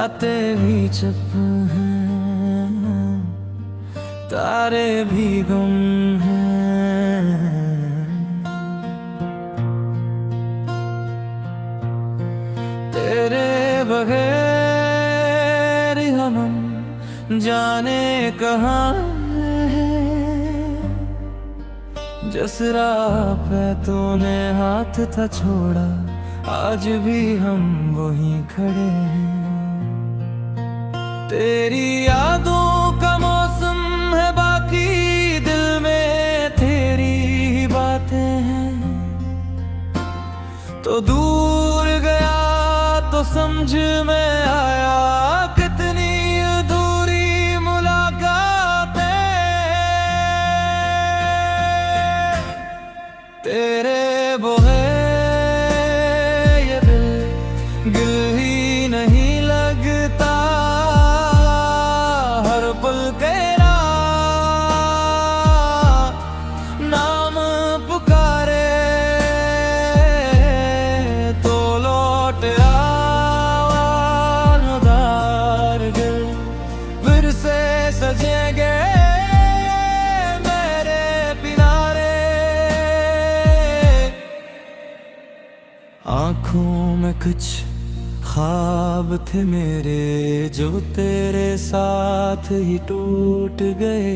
रातें भी चुप हैं, तारे भी गुम हैं। तेरे बगैर हम जाने कहाँ हैं। जिस राह पे तूने हाथ था छोड़ा, आज भी हम वहीं खड़े हैं। तेरी यादों का मौसम है बाकी, दिल में तेरी ही बातें हैं। तो दूर गया तो समझ में आया, कितनी अधूरी मुलाकातें। तेरे बगैर ये दिल ही नहीं लगता। हर पल तेरा नाम पुकारे तो लौट आवाज़दार दिल फिर से सजेंगे मेरे किनारे। आँखों में कुछ ख्वाब थे मेरे, जो तेरे साथ ही टूट गए।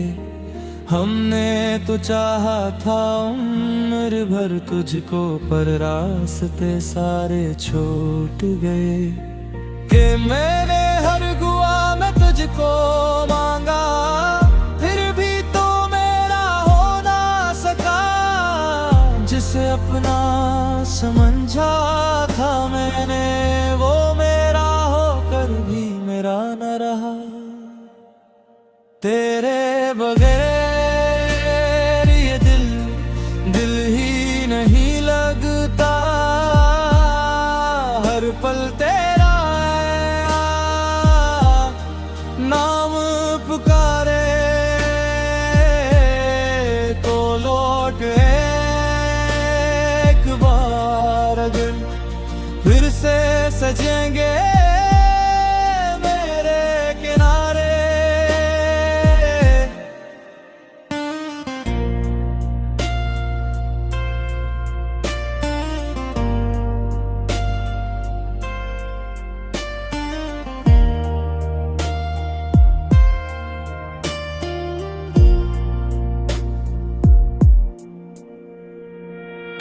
हमने तो चाहा था उम्र भर तुझको, पर रास्ते सारे छूट गए। कि मैंने हर दुआ में तुझको मांगा, फिर भी तो मेरा हो ना सका। जिसे अपना समझा था मैंने, वो मेरा होकर भी मेरा न रहा। तेरे बगैर ये दिल ही नहीं लगता। हर पल तेरा नाम पुकारे तो लौट एक बार अगर फिर से सजेंगे मेरे किनारे।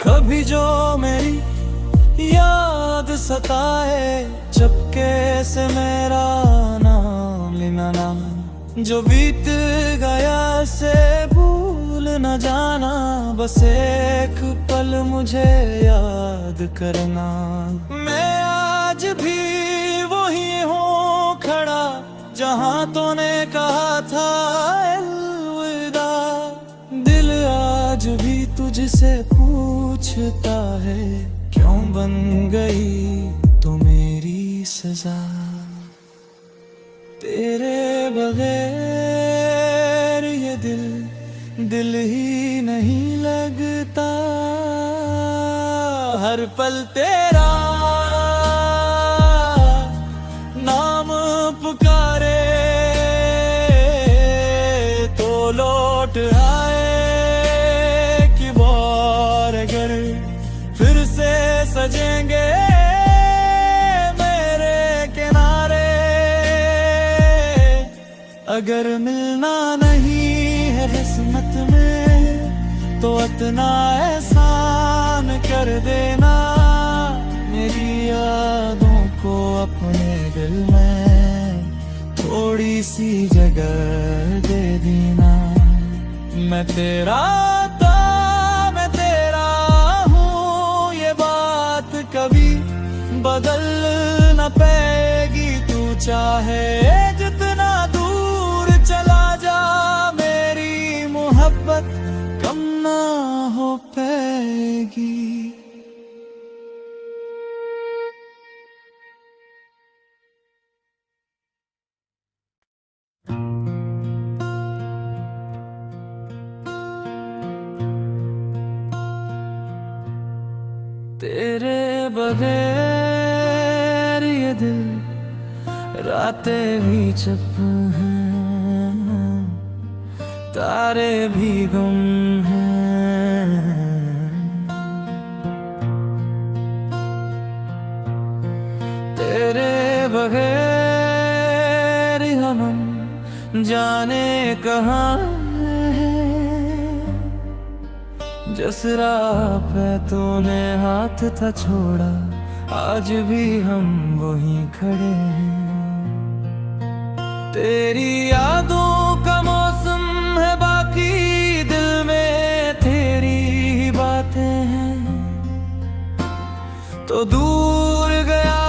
कभी जो मेरी याद सताए, चुपके से मेरा नाम लेना ना। जो बीत गया से भूल न जाना, बस एक पल मुझे याद करना। मैं आज भी वही हूँ खड़ा, जहाँ तूने कहा था अलविदा। दिल आज भी तुझसे पूछता है, क्यों बन गई तो मेरी सजा। तेरे बगैर ये दिल ही नहीं लगता। हर पल तेरा नाम पुकारे तो लौट आए कि बार अगर फिर से सजेंगे मेरे किनारे। अगर मिलना नहीं है किस्मत में, तो इतना एहसान कर देना। मेरी यादों को अपने दिल में थोड़ी सी जगह दे देना। मैं तेरा था, मैं तेरा हूँ, ये बात कभी बदल न पाएगी। तू चाहे जितना दूर चला जा, मेरी मोहब्बत कम ना हो पाएगी। तेरे बगैर ये दिल रात रातें भी चुप हैं, तारे भी गुम हैं। तेरे बगैर हम जाने कहाँ हैं। जिस राह पे तूने हाथ था छोड़ा, आज भी हम वहीं खड़े हैं। तेरी यादों का मौसम है बाकी, दिल में तेरी ही बातें हैं। तो दूर गया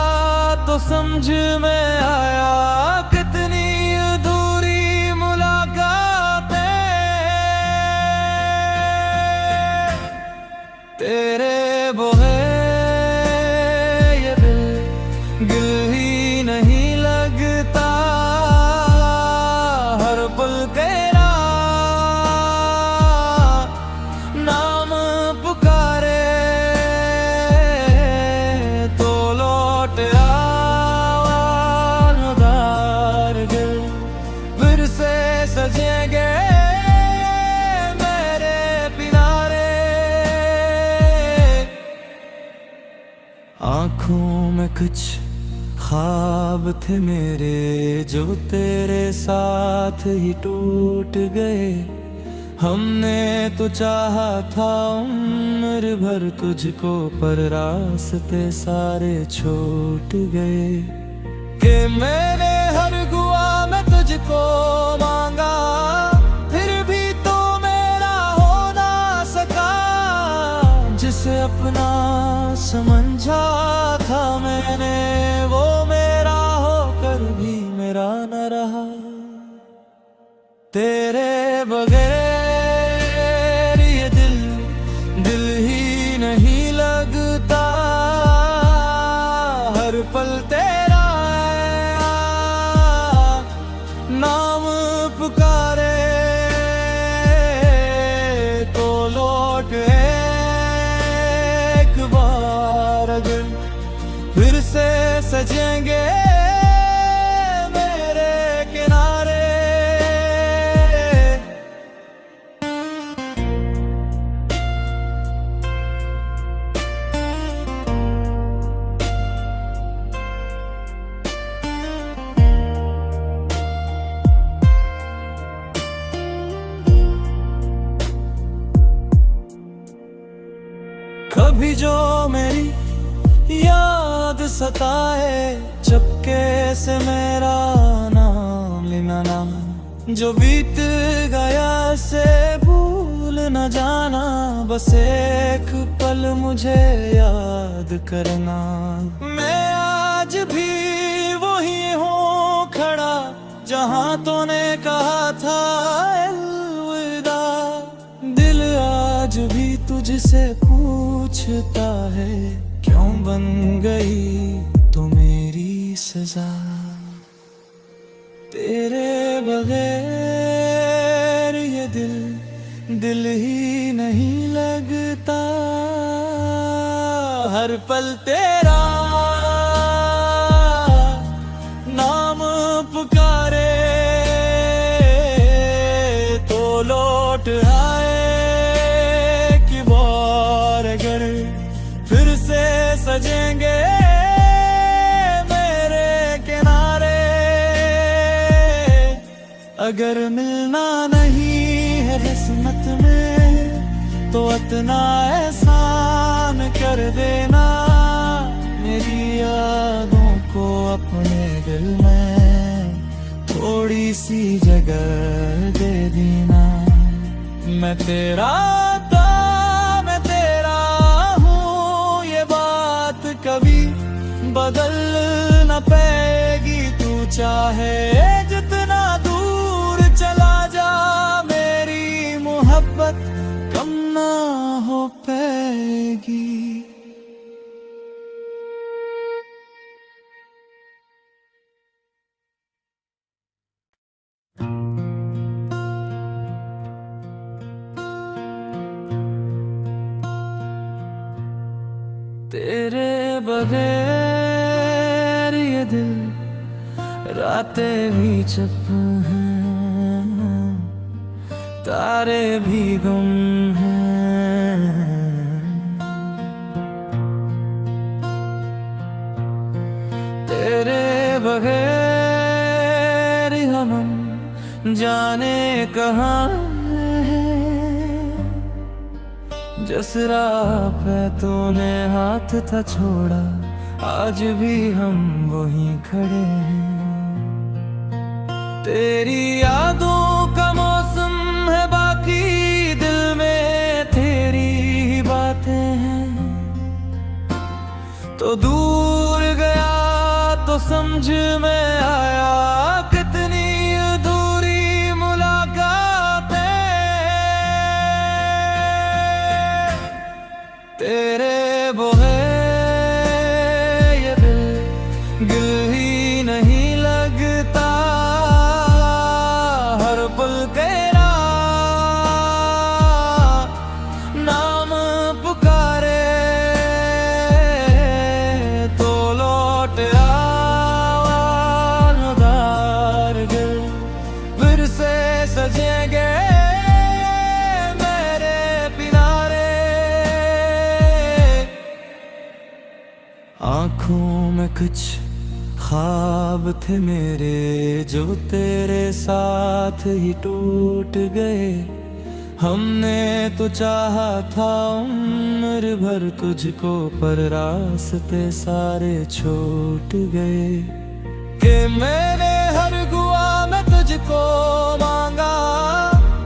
तो समझ में आया, कितनी अधूरी मुलाकातें। तेरे बगैर ये दिल ही नहीं लगता। हर पल तेरा नाम पुकारे तो लौट आवाज़दार दिल फिर से सजेंगे मेरे किनारे। आँखों में कुछ ख्वाब थे मेरे, जो तेरे साथ ही टूट गए। हमने तो चाहा था उम्र भर तुझको, पर रास्ते सारे छूट गए। कि मैंने हर दुआ में तुझको मांगा, फिर भी तो मेरा हो ना सका। जिसे अपना समझा था मैंने, वो मेरा होकर भी मेरा न रहा। तेरे बगैर ये दिल ही नहीं लगता। हर पल तेरा नाम पुकारे तो लौट एक बार अगर फिर से सजेंगे मेरे किनारे। कभी जो मेरी याद सताए, चुपके से मेरा नाम लेना ना। जो बीत गया से भूल न जाना, बस एक पल मुझे याद करना। मैं आज भी वही हूँ खड़ा, जहाँ तूने कहा था अलविदा। दिल आज भी तुझसे पूछता है, क्यों बन गई तो मेरी सजा। तेरे बगैर ये दिल ही नहीं लगता। हर पल तेरा नाम पुकारे तो लौट आए कि बार अगर फिर से सजेंगे मेरे किनारे। अगर मिलना नहीं है किस्मत में, तो इतना एहसान कर देना। मेरी यादों को अपने दिल में थोड़ी सी जगह दे देना। मैं तेरा था, मैं तेरा हूँ, ये बात कभी बदल न पाएगी। तू चाहे जितना दूर चला जा, मेरी मोहब्बत कम ना हो पाएगी। तेरे बगैर ये दिल रात रातें भी चुप हैं, तारे भी गुम हैं। तेरे बगैर हम जाने कहाँ हैं। जिस राह पे तूने हाथ था छोड़ा, आज भी हम वहीं खड़े हैं। तेरी यादों का मौसम है बाकी, दिल में तेरी ही बातें हैं। तो दूर गया तो समझ में आया, कितनी अधूरी मुलाकातें। तेरे बगैर ये दिल ही नहीं लगता। हर पल तेरा नाम पुकारे तो लौट आवाज़दार दिल फिर से सजेंगे मेरे किनारे। आँखों में कुछ ख्वाब थे मेरे, जो तेरे साथ ही टूट गए। हमने तो चाहा था उम्र भर तुझको, पर रास्ते सारे छूट गए। कि मैंने हर दुआ में तुझको मांगा,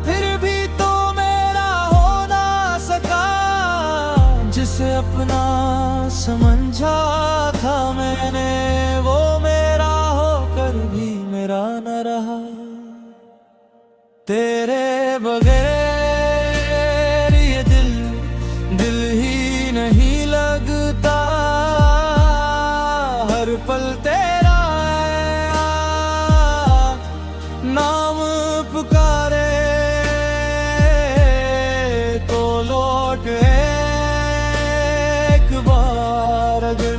फिर भी तो मेरा हो ना सका। जिसे अपना समझा था मैंने, वो मेरा होकर भी मेरा न रहा। तेरे बगैर ये दिल ही नहीं लगता। हर पल तेरा नाम पुकारे तो लौट एक बार अगर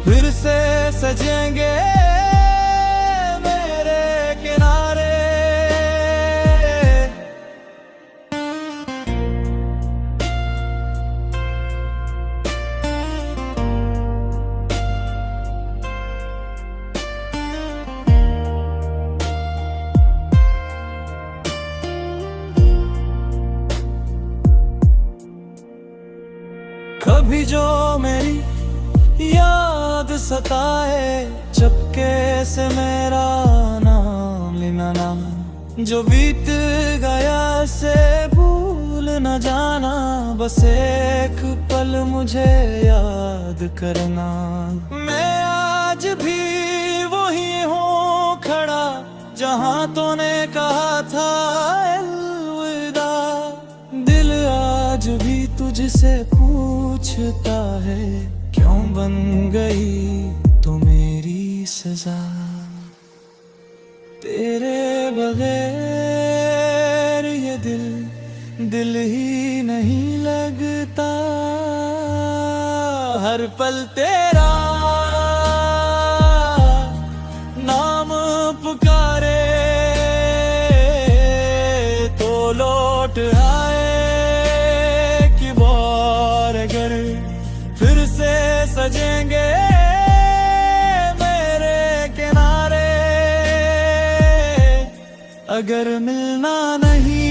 फिर से सजेंगे मेरे किनारे। कभी जो मेरी याद सताए, चुपके से मेरा नाम लेना ना। जो बीत गया से भूल न जाना, बस एक पल मुझे याद करना। मैं आज भी वही हूँ खड़ा, जहाँ तूने कहा था अलविदा। दिल आज भी तुझसे पूछता है, क्यों बन गई तो मेरी सजा। तेरे बगैर ये दिल ही नहीं लगता। हर पल तेरा नाम पुकारे तो लौट आए कि बार अगर फिर से सजेंगे मेरे किनारे। अगर मिलना नहीं